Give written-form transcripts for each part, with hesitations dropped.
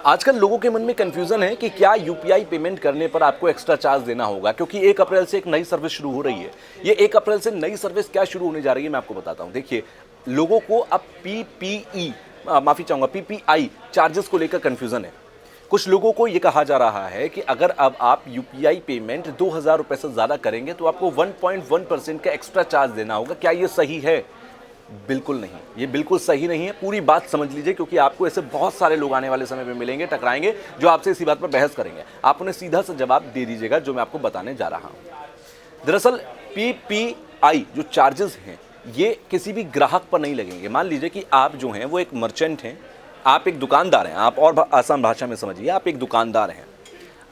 आजकल लोगों के मन में कंफ्यूजन है कि क्या यूपीआई पेमेंट करने पर आपको एक्स्ट्रा चार्ज देना होगा, क्योंकि 1 अप्रैल से एक नई सर्विस शुरू हो रही है। ये 1 अप्रैल से नई सर्विस क्या शुरू होने जा रही है, मैं आपको बताता हूं। देखिए, लोगों को अब माफी चाहूंगा, पीपीआई चार्जेस को लेकर कंफ्यूजन है। कुछ लोगों को यह कहा जा रहा है कि अगर अब आप यूपीआई पेमेंट 2000 रुपए से ज्यादा करेंगे तो आपको 1.1% का एक्स्ट्रा चार्ज देना होगा। क्या यह सही है? बिल्कुल नहीं, ये बिल्कुल सही नहीं है। पूरी बात समझ लीजिए, क्योंकि आपको ऐसे बहुत सारे लोग आने वाले समय में मिलेंगे, टकराएंगे, जो आपसे इसी बात पर बहस करेंगे। आप उन्हें सीधा सा जवाब दे दीजिएगा जो मैं आपको बताने जा रहा हूं। दरअसल पीपीआई जो चार्जेस हैं, ये किसी भी ग्राहक पर नहीं लगेंगे। मान लीजिए कि आप जो हैं वो एक मर्चेंट हैं, आप एक दुकानदार हैं। आप और आसान भाषा में समझिए, आप एक दुकानदार हैं।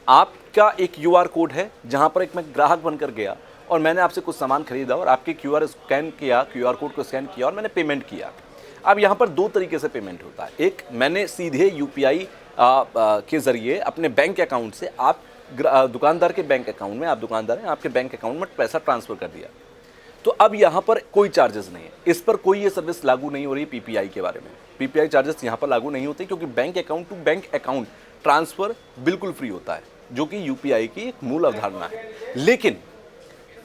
आपका एक क्यूआर कोड है, जहां पर एक मैं ग्राहक बनकर गया और मैंने आपसे कुछ सामान खरीदा और आपके क्यूआर कोड को स्कैन किया और मैंने पेमेंट किया। अब यहाँ पर दो तरीके से पेमेंट होता है। एक, मैंने सीधे यूपीआई के ज़रिए अपने बैंक अकाउंट से दुकानदार के बैंक अकाउंट में, आप दुकानदार हैं, आपके बैंक अकाउंट में पैसा ट्रांसफ़र कर दिया। तो अब यहाँ पर कोई चार्जेस नहीं है, इस पर कोई ये सर्विस लागू नहीं हो रही। पीपीआई के बारे में पीपीआई चार्जेस यहाँ पर लागू नहीं होते, क्योंकि bank account to bank account transfer बिल्कुल फ्री होता है, जो कि यूपीआई की एक मूल अवधारणा है। लेकिन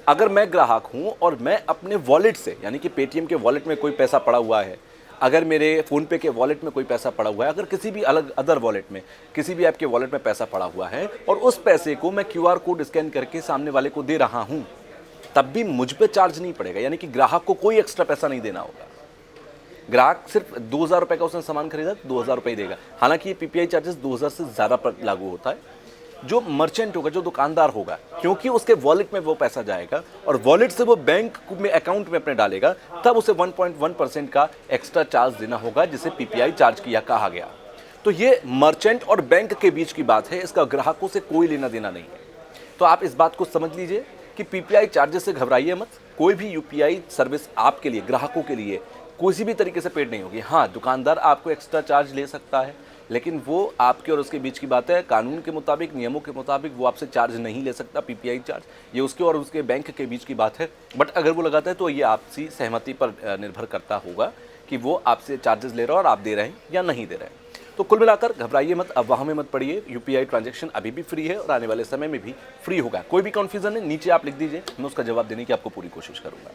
अगर मैं ग्राहक हूं और मैं अपने वॉलेट से, यानी कि पेटीएम के वॉलेट में कोई पैसा पड़ा हुआ है, अगर मेरे फ़ोनपे के वॉलेट में कोई पैसा पड़ा हुआ है, अगर किसी भी अदर वॉलेट में, किसी भी ऐप के वॉलेट में पैसा पड़ा हुआ है और उस पैसे को मैं क्यूआर कोड स्कैन करके सामने वाले को दे रहा हूं, तब भी मुझ पे चार्ज नहीं पड़ेगा। यानी कि ग्राहक को कोई एक्स्ट्रा पैसा नहीं देना होगा। ग्राहक सिर्फ 2000 रुपये का उसने सामान खरीदा, 2000 रुपये ही देगा। हालांकि ये पीपीआई चार्जेस 2000 से ज़्यादा पर लागू होता है। जो मर्चेंट होगा, जो दुकानदार होगा, क्योंकि उसके वॉलेट में वो पैसा जाएगा और वॉलेट से वो बैंक में अकाउंट में अपने डालेगा, तब उसे 1.1% का एक्स्ट्रा चार्ज देना होगा, जिसे पीपीआई चार्ज किया कहा गया। तो ये मर्चेंट और बैंक के बीच की बात है, इसका ग्राहकों से कोई लेना देना नहीं है। तो आप इस बात को समझ लीजिए कि पीपीआई चार्जेस से घबराइए मत। कोई भी यूपीआई सर्विस आपके लिए, ग्राहकों के लिए किसी भी तरीके से पेड नहीं होगी। हाँ, दुकानदार आपको एक्स्ट्रा चार्ज ले सकता है, लेकिन वो आपके और उसके बीच की बात है। कानून के मुताबिक, नियमों के मुताबिक वो आपसे चार्ज नहीं ले सकता पीपीआई चार्ज। ये उसके और उसके बैंक के बीच की बात है। बट अगर वो लगाता है तो ये आपसी सहमति पर निर्भर करता होगा कि वो आपसे चार्जेस ले रहा है और आप दे रहे हैं या नहीं दे रहे हैं। तो कुल मिलाकर घबराइए मत, अफवाह में मत पड़िए। यूपीआई ट्रांजैक्शन अभी भी फ्री है और आने वाले समय में भी फ्री होगा। कोई भी कन्फ्यूजन है, नीचे आप लिख दीजिए, मैं उसका जवाब देने की आपको पूरी कोशिश करूँगा।